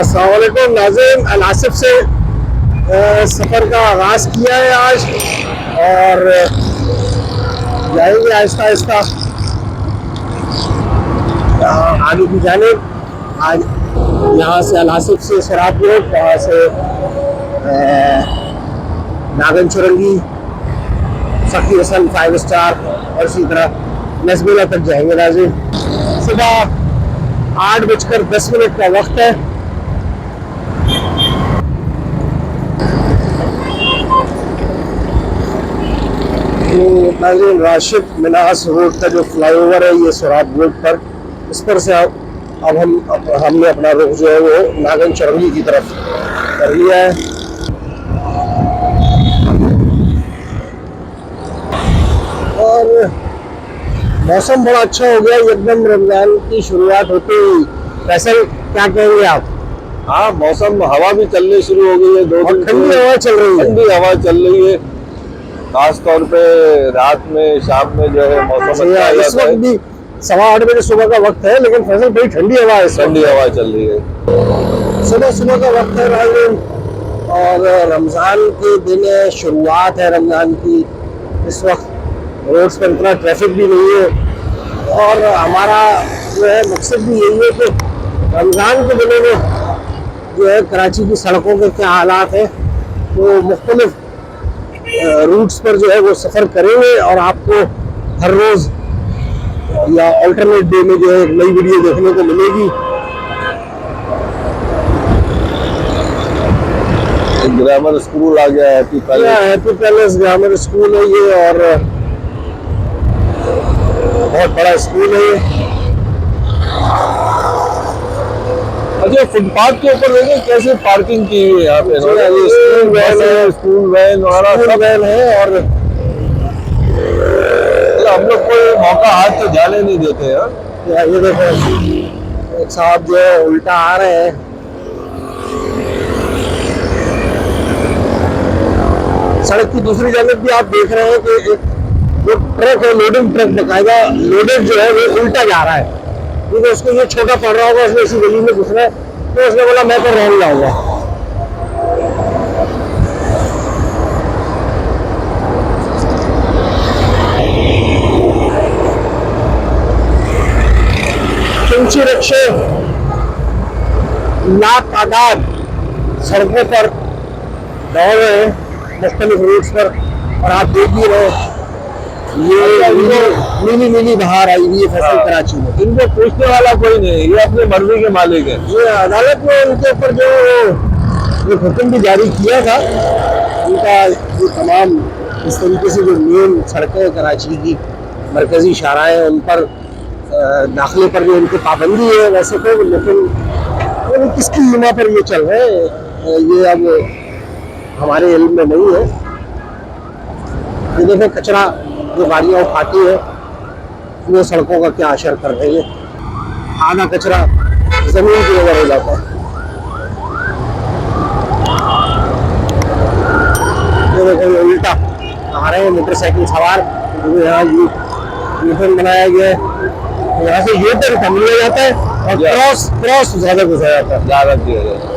अस्सलाम वालेकुम नाज़रीन, अल आसिफ से सफ़र का आगाज़ किया है आज और जाएंगे आहिस्ता आहिस्ता आगे की जानिब। आज यहाँ से अल आसिफ से शराब रोड, वहाँ से नागन चुरंगी, सखी हसन 5 स्टार और इसी तरह नजबेला तक जाएंगे। नाज़रीन, सुबह 8:10 का वक्त है। नाज़रीन, राशिद मिनास रोड का जो फ्लाईओवर है ये सोराब रोड पर, इस पर से अब हमने अपना रुख जो है वो नागन चुरंगी की तरफ कर लिया है। और मौसम बड़ा अच्छा हो गया, एकदम रमजान की शुरुआत होते ही। फैसल, क्या कहेंगे आप? हाँ, मौसम हवा भी चलनी शुरू हो गई है। दो दिन ठंडी हवा चल रही है, ठंडी हवा चल रही है। खास तौर पे रात में, शाम में जो है मौसम अच्छा है। इस वक्त भी 8:15 बजे सुबह का वक्त है, लेकिन फैसल बड़ी ठंडी हवा है। ठंडी हवा चल रही है। सुबह का वक्त है नाज़रीन, और रमज़ान के दिन है, शुरुआत है रमज़ान की। इस वक्त रोड्स पर इतना ट्रैफिक भी नहीं है और हमारा जो है मकसद भी यही है कि रमज़ान के दिनों में जो है कराची की सड़कों के क्या हालात है, तो मुख्तलिफ रूट्स पर जो है वो सफ़र करेंगे और आपको हर रोज़ या अल्टरनेट डे में जो है एक नई वीडियो देखने को मिलेगी। ग्रामर स्कूल आ गया, हैप्पी पैलेस ग्रामर स्कूल है ये, और बहुत बड़ा स्कूल है ये। अच्छा, फुटपाथ के ऊपर देखो कैसे पार्किंग की हुई है यहाँ पे। स्कूल वैन है और हम लोग कोई मौका हाथ से जाने नहीं देते हैं। ये देखो, एक साहब जो है उल्टा आ रहे हैं। सड़क की दूसरी जानब भी आप देख रहे हैं कि एक जो ट्रक है, लोडिंग ट्रक बकायदा लोडेड जो है वो उल्टा जा रहा है, क्योंकि उसको ये छोटा पड़ रहा होगा, उसने इसी गली में घुसना है, तो उसने बोला मैं तो रॉन्ग जाऊंगा। किंची रिक्शे लातादाद सड़कों पर दौड़ रहे हैं मुख्तलिफ रूट्स पर, और आप देख भी रहे ये नीली बाहर आई हुई है फैसल कराची में। इनको पूछने वाला कोई नहीं, ये अपने मर्जी के मालिक है। ये अदालत ने उनके ऊपर जो एक हुक्म भी जारी किया था, उनका जो तमाम इस तरीके से जो मेन सड़कें कराची की मरकजी शाहराहें, उन पर दाखिले पर जो उनकी पाबंदी है वैसे तो, लेकिन किसकी सीमा पर ये चल रहे हैं ये अब हमारे इल्म में नहीं है। ये देखो कचरा जो गाड़ियाँ उठाती है वो सड़कों का क्या असर कर रही है। आधा कचरा जमीन के ऊपर हो जाता है। ये देखो ये उल्टा आ रहे हैं मोटरसाइकिल सवार, यहाँ यूटर्न बनाया गया है, यहाँ से यूटर्न कम लिया जाता है और क्रॉस ज्यादा घुसा जाता है, ज्यादा किया जाता है।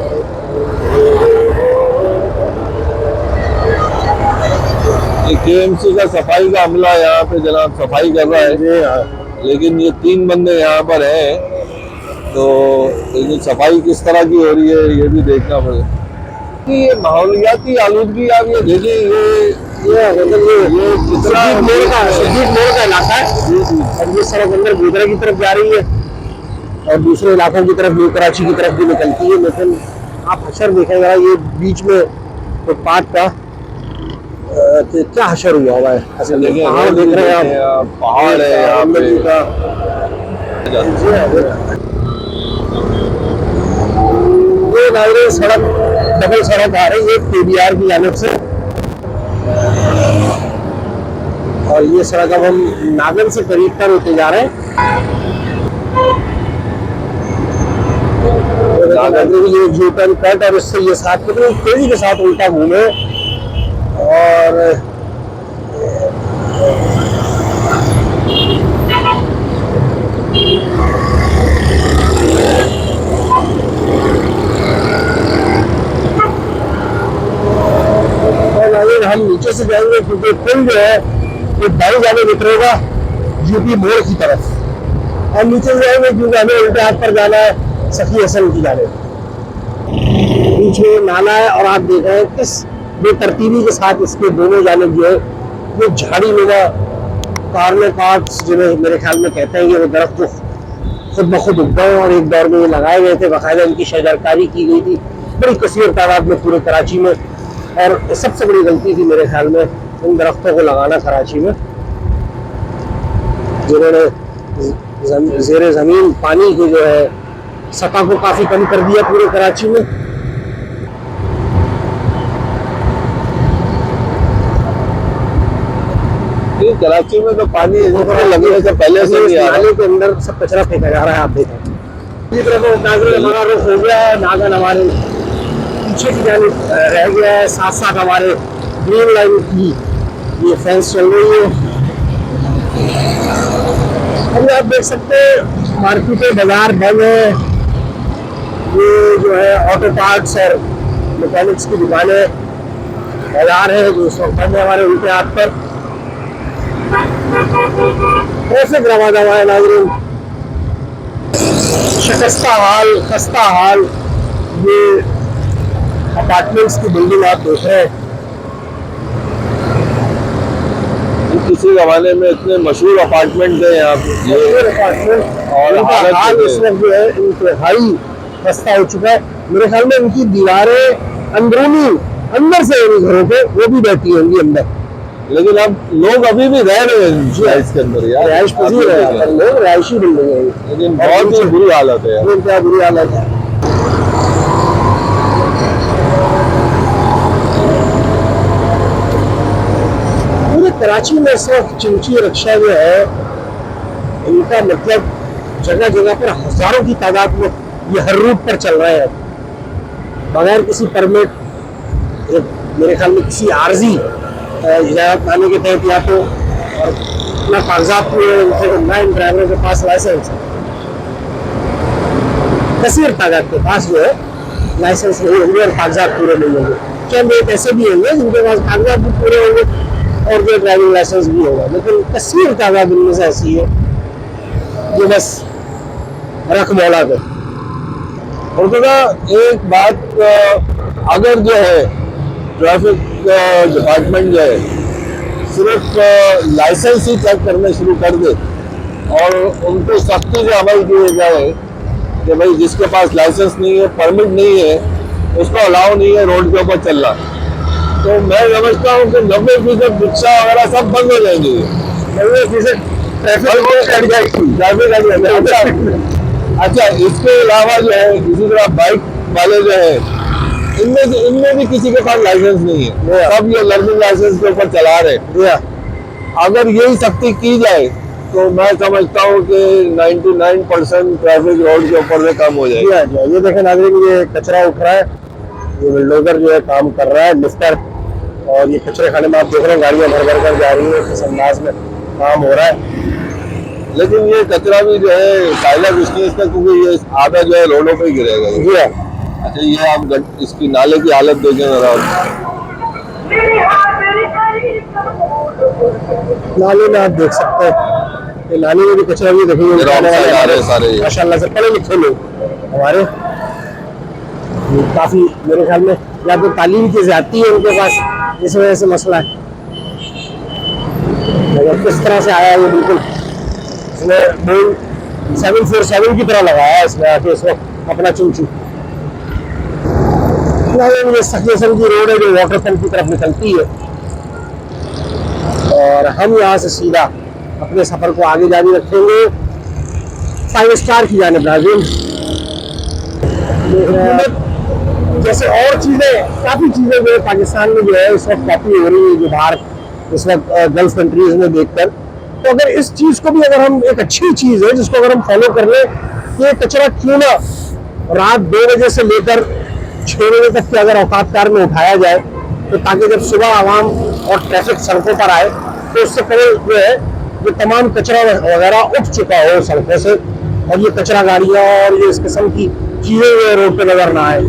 केएमसी का सफाई का अमला यहाँ पे जनाब सफाई कर रहा है, लेकिन ये 3 बंदे यहाँ पर हैं, तो लेकिन सफाई किस तरह की हो रही है ये भी देखना पड़ेगा। कि ये माहौलियाती आलूदगी आप ये देखिए, ये कितना मोड़ का इलाका है, और ये सड़क अंदर गोदरा की तरफ जा रही है और दूसरे इलाकों की तरफ, न्यू कराची की तरफ भी निकलती है। लेकिन आप हशर देखेंगे, ये बीच में फुटपाथ का क्या हशर हुआ हुआ है। असल में पहाड़ देख रहे हैं आप, पहाड़ है यहाँ पे। ये नाज़रीन सड़क डबल सड़क आ रही है केबीआर की जानिब से, और ये सड़क अब हम नागन से करीब पर होते जा रहे हैं। ये यूटर्न कट और इससे ये साथ तेजी के साथ उल्टा घूमे और नीचे से जाएंगे क्योंकि पुल जो है वो दाएं जाने उतरेगा यूपी मोड़ की तरफ, और नीचे से जाएंगे क्योंकि हमें उल्टे हाथ पर जाना है सखी हसन की जानिब। पीछे नाला है और आप देख रहे हैं किस बेतरतीबी के साथ इसके दोनों जानिब जो है वो झाड़ी नुमा कार्ने पार्ट्स जिन्हें मेरे ख्याल में कहते हैं कि वो दरख्त जो खुद ब खुद उग गए और एक दौर में ये लगाए गए थे, बाकायदा इनकी शजरकारी की गई थी बड़ी कसीर तादाद में पूरे कराची में। और सबसे बड़ी गलती थी मेरे ख्याल में इन दरख्तों को लगाना कराची में, जिन्होंने ज़ेरे ज़मीन पानी की जो है सतह को काफ़ी कम कर दिया पूरे कराची में। कराची में तो पानी लगे से पहले से ही नाले के अंदर सब कचरा फेंका जा रहा है। आप देखें इसी तरह नागरिक हमारा रुख हो गया है, नागन हमारे पीछे की जानिब रह गया है, साथ साथ हमारे ग्रीन लाइन की ये फेंस चल रही है। अभी आप देख सकते हैं मार्केटें बाजार बंद है, ये जो है ऑटो पार्ट्स और मैकेनिक्स की दुकानें बाजार है जो इस वक्त बंद है हमारे उनके हाथ पर। ट्रैफिक रवा दवा है नाज़रीन, शिकस्ता हाल खस्ता हाल। ये अपार्टमेंट्स की बिल्डिंग आप देख रहे हैं, किसी जमाने में इतने मशहूर अपार्टमेंट थे यहाँ पे, और हाल इस वक्त जो है इंतहाई खस्ता हो चुका है। मेरे ख्याल में इनकी दीवारें अंदरूनी अंदर से घरों पे वो भी बैठी होंगी अंदर, लेकिन अब लोग अभी भी रह रहे हैं इसके अंदर यार, रिहाइश पजीर है, लोग रिहायशी बिल्डिंग है, लेकिन बहुत ही बुरी हालत है यार। क्या बुरी हालत है। पूरे कराची में इस वक्त चिंची रिक्शा जो है इनका मतलब जगह जगह पर हजारों की तादाद में ये हर रूट पर चल रहे हैं बगैर किसी परमिट, मेरे ख्याल में किसी आर्जी इजाजत नामे के तहत, या तो और अपना कागजात पूरे ना इन ड्राइवरों के पास लाइसेंस है, कसीर तादाद के पास जो है लाइसेंस नहीं होंगे और कागजात पूरे नहीं होंगे। चंद एक ऐसे भी होंगे जिनके पास कागजात भी पूरे होंगे और जो ड्राइविंग लाइसेंस भी होगा, लेकिन कसीर तादाद उनमें से ऐसी है जो बस रख मौला पे। और तो एक बात, अगर जो है ट्रैफिक डिपार्टमेंट जो है सिर्फ लाइसेंस ही चेक करने शुरू कर दे और उनको सख्ती से अमल किए जाए कि भाई जिसके पास लाइसेंस नहीं है, परमिट नहीं है, उसको अलाउ नहीं है रोड के ऊपर चलना, तो मैं समझता हूँ कि 90% रिक्शा वगैरह सब बंद हो जाएंगे। 90% ट्रैफिक। अच्छा, इसके अलावा जो है इसी तरह बाइक वाले जो है इनमें भी किसी के पास लाइसेंस नहीं है, सब ये लर्निंग लाइसेंस के ऊपर चला रहे हैं। अगर यही सख्ती की जाए तो मैं समझता हूँ कि 99% ट्रैफिक रोड के ऊपर से कम हो जाएगी। ये देखें नाज़रीन, ये कचरा उठ रहा है, ये बुलडोजर जो है काम कर रहा है, लिफ्टर, और ये कचरे खाने में आप देख रहे हैं गाड़ियाँ भर भर कर जा रही है, किस अंदाज में काम हो रहा है। लेकिन ये कचरा भी जो है साइलेंट इसलिए इसका क्योंकि ये आधा जो है रोडों पे गिरेगा। जी हाँ। अच्छा, ये आप इसकी नाले की हालत देखें जरा, नाले में आप देख सकते हैं कि नाले में भी कचरा भी देखेंगे सारे माशाल्लाह से पढ़े लिखे लोग हमारे, काफी मेरे ख्याल में या तो तालीम की ज्यादती है उनके पास, इस वजह से मसला है। अगर किस तरह से आया ये बिल्कुल इसमें बोल 747 की तरह लगाया है इसमें आके इस वक्त अपना चुनचू। ये सखीसन की रोड है जो वाटरफ्रंट की तरफ निकलती है और हम यहाँ से सीधा अपने सफर को आगे जारी रखेंगे 5 स्टार की जानिब। नाज़रीन जैसे और चीज़ें, काफ़ी चीज़ें जो पाकिस्तान में जो है इस वक्त कॉपी हो रही है जो बाहर इस वक्त गल्फ कंट्रीज में देखकर, तो अगर इस चीज़ को भी अगर हम, एक अच्छी चीज़ है जिसको अगर हम फॉलो कर लें, ये कचरा क्यों ना रात 2 बजे से लेकर 6 बजे तक के अगर औकातकार में उठाया जाए, तो ताकि जब सुबह आवाम और ट्रैफिक सड़कों पर आए तो उससे पहले जो है ये तमाम कचरा वगैरह उठ चुका हो सड़कों से और ये कचरा गाड़ियाँ और ये इस किस्म की चीज़ें रोड पे नजर ना आए।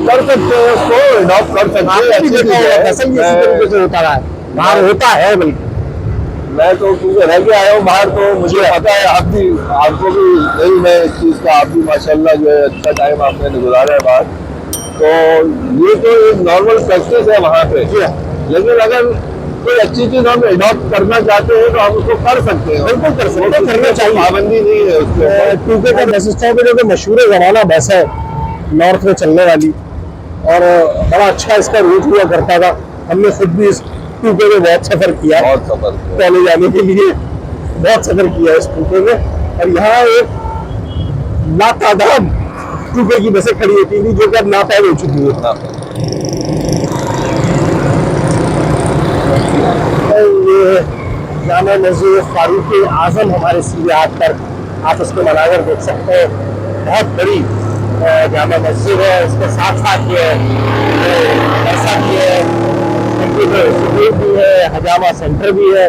कर सकते हैं, उसको अडॉप्ट कर सकते हैं। आपने भी देखा होगा फसल भी इसी तरीके से होता रहा है, बाहर होता है। बल्कि मैं तो क्योंकि रह के आया हूँ बाहर, तो मुझे पता है। आप भी, आपको भी नहीं, मैं इस चीज़ का, आप भी माशाल्लाह जो है अच्छा टाइम आपने गुजारा है बाहर। तो ये तो एक नॉर्मल प्रैक्टिस है वहाँ पे। लेकिन अगर कोई अच्छी चीज़ हम अडॉप्ट करना चाहते हैं तो हम उसको कर सकते हैं। बिल्कुल कर सकते हैं, करना चाहिए। पाबंदी नहीं है उसके। टूके का बस स्टॉप है जो मशहूर ज़माना बस है नॉर्थ में चलने वाली, और बड़ा अच्छा इसका रूट हुआ करता था। हमने खुद भी इस टूके में बहुत सफर किया, बहुत सफर किया। पहले जाने के लिए बहुत सफर किया इस टूके में। और यहाँ एक लातादाद टूके की बसें खड़ी होती थी जो कि अब नापैद हो चुकी है। ये जामा मस्जिद फारूक आजम हमारे सीधे हाथ पर, आप उसके मनाज़र देख सकते हैं। बहुत बड़ी जामा मस्जिद है। इसके साथ साथ ये ऐसा भी है, कंप्यूटर इंस्टीट्यूट भी है, हजामा सेंटर भी है।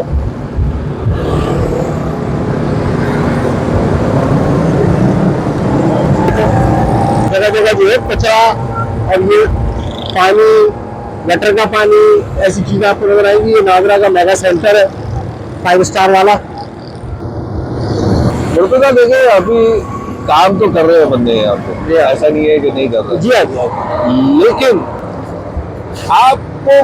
जगह जगह जो है कचरा और ये पानी, गटर का पानी, ऐसी चीजें आपको नजर आएंगी। ये नागरा का मेगा सेंटर है 5 स्टार वाला। मुर्तजा देखे, अभी काम तो कर रहे हैं बंदे यहाँ पे, ऐसा नहीं है कि नहीं कर रहे। जी हाँ, लेकिन आपको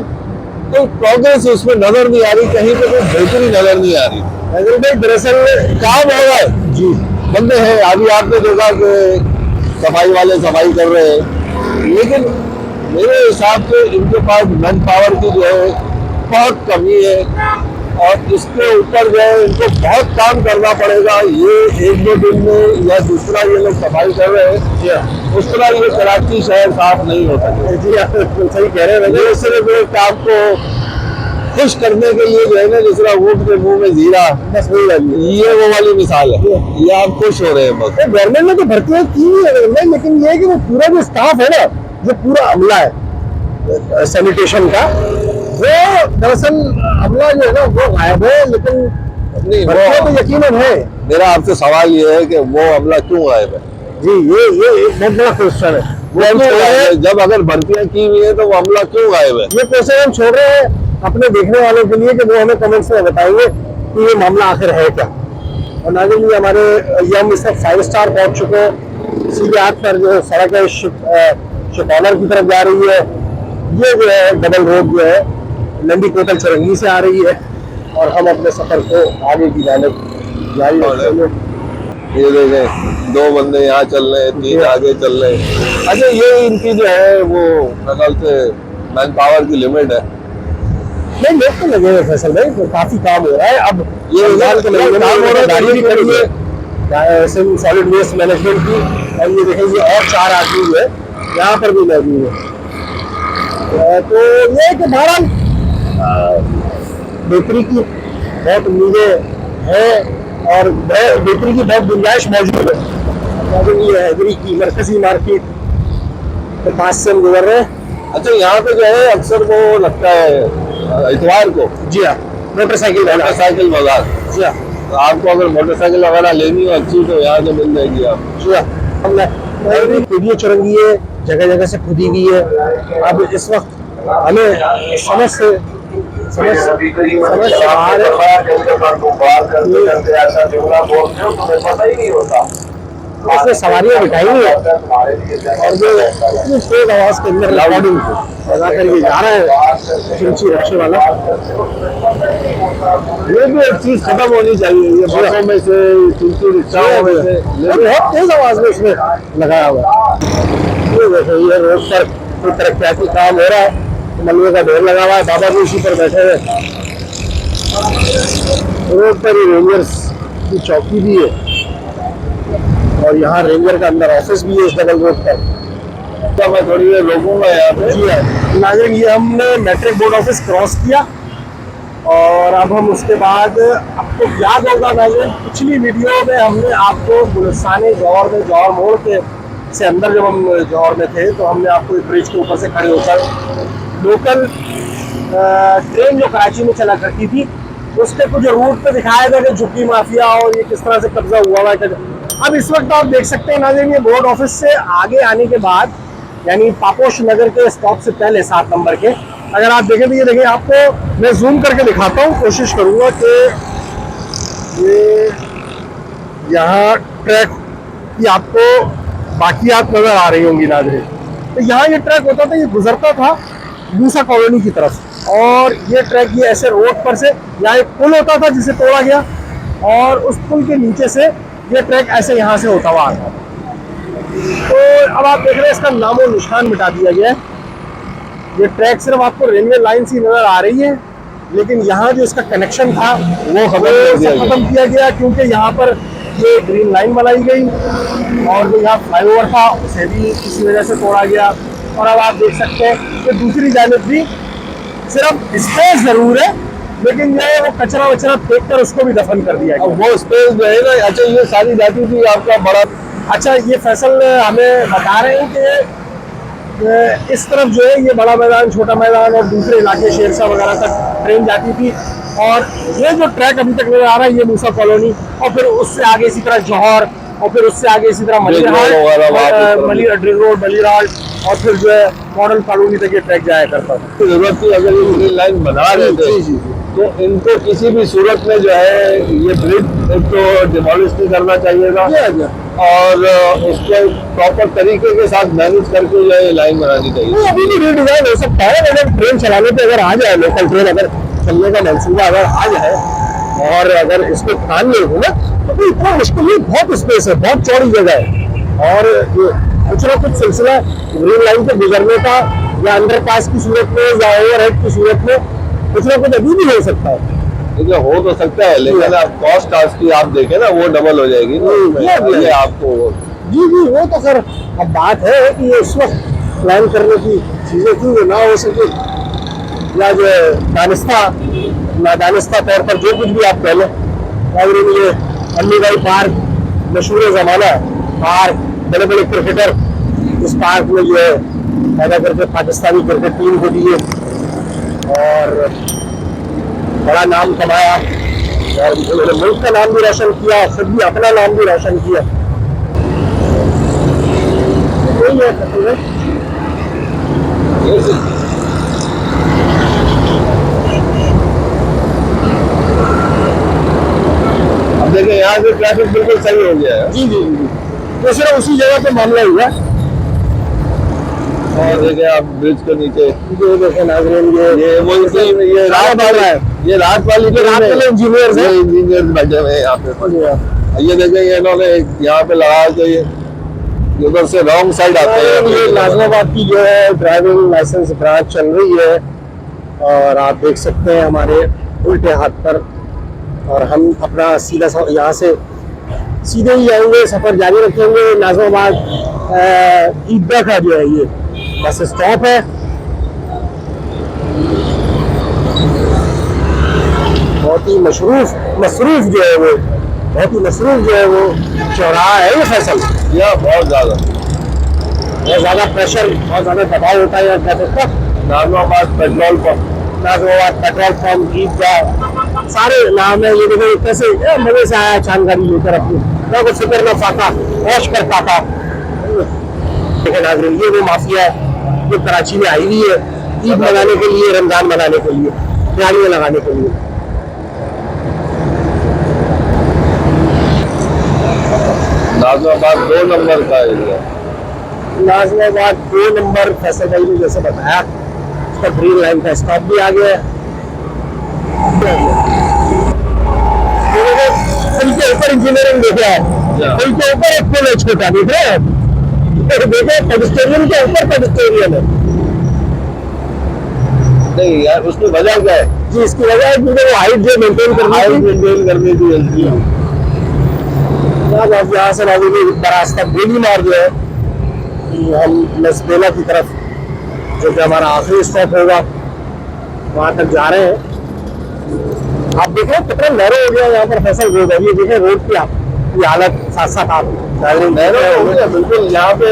कोई प्रोग्रेस उसमें नजर नहीं आ रही, कहीं पे कोई बेहतरी नजर नहीं आ रही। अगर भाई दरअसल काम हो रहा है जी, बंदे हैं। अभी आपने देखा कि सफाई वाले सफाई कर रहे हैं, लेकिन मेरे हिसाब से इनके पास मैन पावर की जो है बहुत कमी है, और इसके ऊपर जो है इनको बहुत काम करना पड़ेगा। ये 1-2 दिन में, या दूसरा ये लोग सफाई कर रहे हैं, उस तरह ये कराची शहर साफ नहीं हो सके। जी आप सही कह रहे हैं। ये सिर्फ एक आपको खुश करने के लिए जो है ना, जिस तरह ऊँट के मुंह में जीरा, बस वही वाली ये वो वाली मिसाल है। ये आप खुश हो रहे हैं बस। गवर्नमेंट ने तो भर्तियां की है, लेकिन ये है कि वो पूरा जो स्टाफ है ना, जो पूरा अमला है सैनिटेशन का, वो दरअसल अमला जो है ना वो गायब है। लेकिन नहीं, भर्तियां तो यकीनन है। मेरा आपसे सवाल ये है कि वो अमला क्यों गायब है? जी, ये एक बहुत बड़ा क्वेश्चन है। वो क्यों गायब है? जब अगर भर्तियां की हुई है तो वो अमला क्यों गायब है? ये क्वेश्चन हम छोड़ रहे हैं अपने देखने वालों के लिए कि वो हमें कमेंट्स में बताएंगे कि ये मामला आखिर है क्या। और नाज़रीन, ये हमारे ये हम इस वक्त 5 स्टार पहुंच चुके हैं। सीधे हाथ पर जो सड़क है शिकौनर की तरफ जा रही है। ये जो है डबल रोड जो है लंबी कोतल चरंगी से आ रही है, और हम अपने सफर को आगे की जानिब जारी रखेंगे। ये देखें, 2 बंदे यहाँ चल रहे हैं, 3 आगे चल रहे हैं। अच्छा, ये इनकी जो है वो मेरे ख्याल से मैन पावर की लिमिट है। नहीं, लोग तो लगे हुए फैसल भाई, तो काफी काम हो रहा है। अब ये रमजान के महीने में काम हो रहा है, गाड़ी भी खड़ी है सॉलिड वेस्ट मैनेजमेंट की। और ये देखेंगे और 4 आदमी जो है यहाँ पर भी मौजूद है। तो ये कि बहरहाल बेहतरी की बहुत उम्मीदें हैं, और बेहतरी की बहुत गुंजाइश मौजूद है। ये हैदरी की मरकजी मार्केट के पास से हम गुजर रहे हैं। अच्छा, यहाँ पे जो है अक्सर वो लगता है इतवार को। जी हाँ, मोटरसाइकिल बाजार। जी हाँ, तो आपको अगर मोटरसाइकिल वगैरह लेनी हो अच्छी तो यहाँ से मिल जाएगी आप। जी हाँ। हमने खुदी चुरंगी है, जगह जगह से खुदी हुई है। अब इस वक्त हमें समझ से बाहर है। उसने सवारियां बिठाई हुई है, और जो इतनी तेज आवाज के अंदर रिकॉर्डिंग लगा कर ये जा रहा है चिंची रक्षे वाला। ये भी एक चीज खत्म होनी चाहिए, ये बसों में से, चिंची रिक्शाओं में से बहुत तेज आवाज में इसमें लगाया हुआ है। ये देखो, ये रोड पर कोई तरक्याती काम हो रहा है, मलबे का ढेर लगा हुआ है, बाबा भी उसी पर बैठे हुए। रोड पर ही रेंजर्स की चौकी भी है, और यहाँ रेंजर का अंदर ऑफिस भी है इस डबल रोड पर। तो मैं थोड़ी देर रोकूंगा यहाँ पे। जी है नाज़रीन, ये हमने मैट्रिक बोर्ड ऑफिस क्रॉस किया, और अब हम उसके बाद, आपको याद होगा नाज़रीन, पिछली वीडियो में हमने आपको गुलिस्तान जौहर में, जौहर मोड़ के से अंदर जब हम जौहर में थे, तो हमने आपको एक ब्रिज के ऊपर से खड़े होकर लोकल ट्रेन जो कराची में चला करती थी उसके कुछ रूट पे दिखाया था कि झुग्गी माफिया और ये किस तरह से कब्जा हुआ है। अब इस वक्त आप देख सकते हैं नाज़रीन, ये बोर्ड ऑफिस से आगे आने के बाद यानी पापोश नगर के स्टॉप से पहले 7 नंबर के। अगर आप देखें तो ये देखें, आपको मैं जूम करके दिखाता हूँ, कोशिश करूँगा कि ये यहाँ ट्रैक की आपको बाकियात नज़र आ रही होंगी नाज़रीन। तो यहाँ ये ट्रैक होता था, ये गुजरता था मूसा कॉलोनी की तरफ, और ये ट्रैक ये ऐसे रोड पर से, यहाँ एक पुल होता था जिसे तोड़ा गया, और उस पुल के नीचे से ये ट्रैक ऐसे यहाँ से होता हुआ आता था। तो अब आप देख रहे हैं इसका नामो निशान मिटा दिया गया है। ये ट्रैक सिर्फ आपको रेलवे लाइन से नजर आ रही है, लेकिन यहाँ जो इसका कनेक्शन था वो खत्म किया गया, क्योंकि यहाँ पर ये ग्रीन लाइन बनाई गई, और जो यहाँ फ्लाईओवर था उसे भी इसी वजह से तोड़ा गया। और अब आप देख सकते हैं कि दूसरी जानिब भी सिर्फ स्पेस जरूर है, लेकिन ये वो कचरा वचरा फेंक कर उसको भी दफन कर दिया गया। वो स्पेस जो है ना, अच्छा ये सारी जाती थी आपका बड़ा। अच्छा, ये फैसल हमें बता रहे हैं कि इस तरफ जो है ये बड़ा मैदान, छोटा मैदान और दूसरे इलाके शेरशाह वगैरह तक ट्रेन जाती थी, और ये जो ट्रैक अभी तक नजर आ रहा है ये मूसा कॉलोनी, और फिर उससे आगे इसी तरह जौहर, और फिर उससे आगे इसी तरह मलीरहाट, और फिर जो है मॉडल कॉलोनी तक ये ट्रैक जाया करता था। जरूरत थी, अगर ये ग्रीन लाइन बना रहे थे तो इनको किसी भी सूरत में जो है ये ब्रिज एक तो डिमोलिश नहीं करना चाहिए था, और उसको प्रॉपर तरीके के साथ मैनेज करके जो है लाइन बनानी चाहिए। अभी भी रीडिजाइन हो सकता है, अगर ट्रेन चलाने पे अगर आ जाए, लोकल ट्रेन अगर चलने का मंसूबा अगर आ जाए, और अगर इसको ध्यान में हो ना, तो कोई इतना मुश्किल नहीं, बहुत स्पेस है, बहुत चौड़ी जगह है, और कुछ ना कुछ सिलसिला ग्रीन लाइन पे गुजरने का, या अंडरपास की सूरत में या ओवरहेड की सूरत में कुछ ना कुछ अभी भी हो सकता है। देखिए हो तो सकता है, लेकिन आप कॉस्ट की आप देखें ना, वो डबल हो जाएगी ये आपको। जी, वो तो सर अब बात है कि ये इस वक्त प्लान करने की चीजें थी, जो ना हो सके, या जो नादानिस्ता तौर पर जो कुछ भी आप कह लो। अगर ये अम्मी भाई पार्क मशहूर जमाना पार्क, बड़े बड़े क्रिकेटर इस पार्क में जो है पैदा करके पाकिस्तानी क्रिकेट टीम को दिए, और बड़ा नाम कमाया, और उन्होंने मुल्क का नाम भी रोशन किया, खुद भी अपना नाम भी रोशन किया। यही है तकरीबन। अब देखिए यहाँ से ट्रैफिक बिल्कुल सही हो गया है। जी, तो सिर्फ उसी जगह पे मामला हुआ। और देखिए आप ब्रिज के नीचे ये देखें नाज़रीन, ये रात वाला है, ये रात वाली इंजीनियर्स हैं, इंजीनियर्स बैठे हुए हैं यहाँ पे। ये देखें ये इन्होंने यहाँ पे लगा के उधर से रॉन्ग साइड आते हैं। ये नाज़िमाबाद की जो है ड्राइविंग लाइसेंस ब्रांच चल रही है, और आप देख सकते हैं हमारे उल्टे हाथ पर, और हम अपना सीधा यहाँ से सीधे ही जाएंगे, सफर जारी रखेंगे। नाज़िमाबाद ईदगाह का जो है ये बस स्टॉप है, बहुत ही मसरूफ जो है वो, बहुत ही मसरूफ जो है वो चौराहा है ये फैसल। यह बहुत ज़्यादा प्रेशर, बहुत ज़्यादा दबाव होता है ट्रैफिक का। नाज़िमाबाद पेट्रोल पंप, ईदगाह, सारे नाम है। ये देखो कैसे मजे से आया जानकारी लेकर, अपनी ना कुछ फिक्र ना फाका, ऐश कर पाता। देखिए नाज़रीन, ये वो माफिया है जो कराची में आई हुई है ईद मनाने के लिए, रमजान मनाने के लिए, दिवालियाँ लगाने के लिए। नाज़िमाबाद 2 नंबर का एरिया, नाज़िमाबाद 2 नंबर फैसल भाई ने जैसे बताया, उसका ग्रीन लाइन का स्टॉप भी आ गया है। पुल के ऊपर इंजीनियरिंग देखे है, पुल के ऊपर एक पुल है छोटा, देख रहे हैं, देखे पेडिस्टेरियन के ऊपर पेडिस्टेरियन है। नहीं यार, उसकी वजह क्या है? जी, इसकी वजह है क्योंकि वो हाइट जो मेंटेन करनी थी। यहाँ से रास्ता बेली मार जो है, हम लसबेला की तरफ, जो कि हमारा आखिरी स्टॉप होगा, वहाँ तक जा रहे हैं। आप देखें कितना नैरो हो गया यहाँ पर फैसल रोड है। ये देखें रोड की हालत, साथ साथ आप नैरो हो गया बिल्कुल। यहाँ पे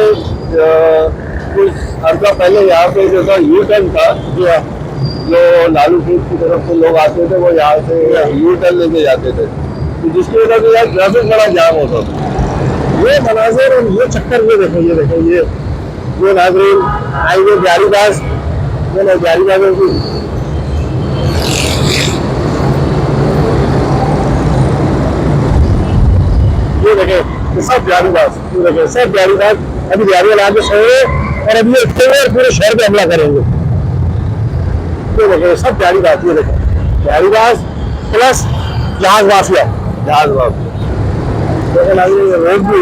कुछ अर्सा पहले यहाँ पे जो था यू टर्न था, जो लालू खेत की तरफ से लोग आते थे, वो यहाँ से यू टर्न लेके जाते थे, तो जिसकी वजह से यार ट्रैफिक बड़ा जाम होता था। ये मनाजिर और ये चक्कर, ये देखो ये नाज़रीन आएंगे जारीबाज, ये जारीबाजों की ये देखें, सब जारीबाज, ये देखें सब जारीबाज। अभी जारी वाला आगे सोए और अभी ये उठते हुए पूरे शहर पे हमला करेंगे। ये देखें सब जारीबाज, ये देखें जारीबाज प्लस जहाज माफिया, जहाज माफिया। देखो नाज़रीन, ये रोड पे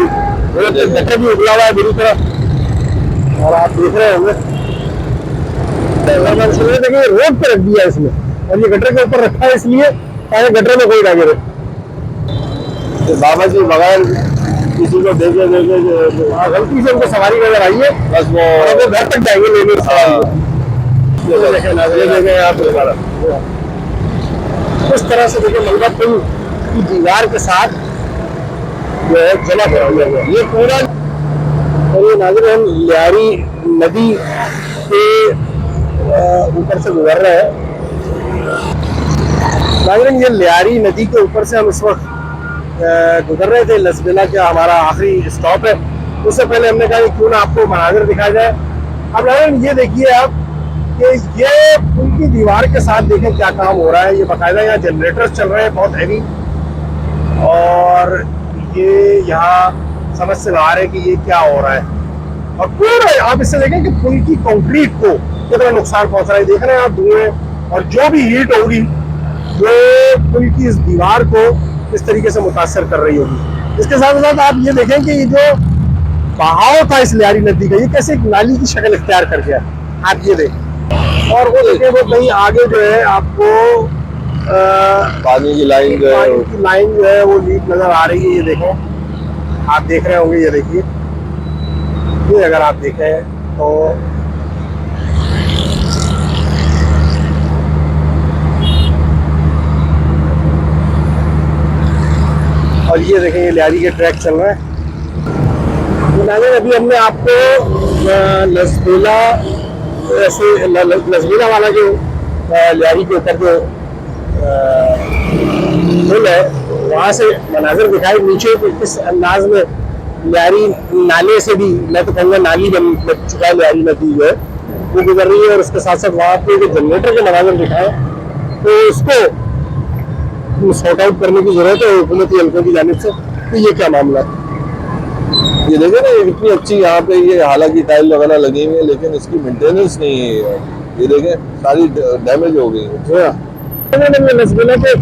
गटर भी उगला हुआ है बुरी तरह, और आप देख रहे होंगे देखिए रोड पे रख दिया इसने, और ये गटर के ऊपर रखा है इसलिए ताकि गटर में कोई ना गिरे। तो बाबा जी बगैर किसी को देखे गलती से उनको सवारी नजर आई है, बस वो घर तक जाएंगे लेने। ये देखें यहाँ पे हमारा इस तरह से देखिए मलबा पुल की दीवार के साथ जो है जला हुआ है ये पूरा। और ये नाज़रीन हम लियारी नदी के ऊपर से गुजर रहे हैं। नाज़रीन ये लियारी नदी के ऊपर से हम इस वक्त गुजर रहे थे। लसबेला का हमारा आखिरी स्टॉप है। उससे पहले हमने कहा कि क्यों ना आपको मनाज़िर दिखाया जाए। अब नाज़रीन ये देखिए आप कि ये पुल की दीवार के साथ देखें क्या काम हो रहा है। ये बाकायदा यहाँ जनरेटर्स चल रहे हैं बहुत हैवी, और ये यहाँ समझ से बाहर है कि ये क्या हो रहा है। और पूरा आप इससे देखें कि पुल की कंक्रीट को कितना नुकसान पहुंच रहा है। देख रहे हैं आप धुएं, और जो भी हीट होगी वो पुल की इस दीवार को इस तरीके से मुतासर कर रही होगी। इसके साथ साथ आप ये देखें कि ये जो बहाव था इस लियारी नदी का, ये कैसे एक नाली की शक्ल इख्तियार कर गया, आप ये देखें। और वो देखें वो कहीं आगे जो है आपको पानी की लाइन जो है वो लीक नजर आ रही है। ये देखो, आप देख रहे होंगे, ये देखिए, ये अगर आप देखें तो और ये देखें ये लियारी के ट्रैक चल रहे हैं। तो अभी हमने आपको लसबेला लसबेला वाला जो लियारी के ऊपर जो पुल है वहाँ से मनाजिर दिखाई। नीचे किस अंदाज में लियारी नाले से भी, मैं तो कहूँगा नाली बन चुका है, लियारी नदी जो है वो गुजर रही है। और उसके साथ साथ वहाँ पे जो जनरेटर के मनाजिर दिखाए तो उसको सॉर्ट आउट करने की जरूरत है हुकूमती हल्कों की जानिब से। तो ये क्या मामला है? ये देखे ना, इतनी अच्छी यहाँ पे ये हालांकि टाइल वगैरह लगी हुई है लेकिन इसकी मेंटेनेंस नहीं है। ये देखें सारी डैमेज हो गई है। लसबेला के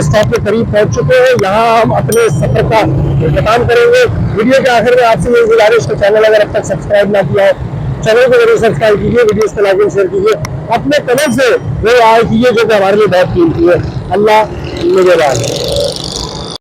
स्टॉप के करीब पहुंच चुके हैं। यहाँ हम अपने सफर का इंतजाम करेंगे। वीडियो के आखिर में आपसे ये गुजारिश है, चैनल अगर अब तक सब्सक्राइब ना किया है चैनल को जरूर सब्सक्राइब कीजिए, वीडियो को लाइक एंड शेयर कीजिए, अपने कमेंट से वो आए कीजिए जो कि हमारे लिए बहुत कीमती है। अल्लाह निगहबान।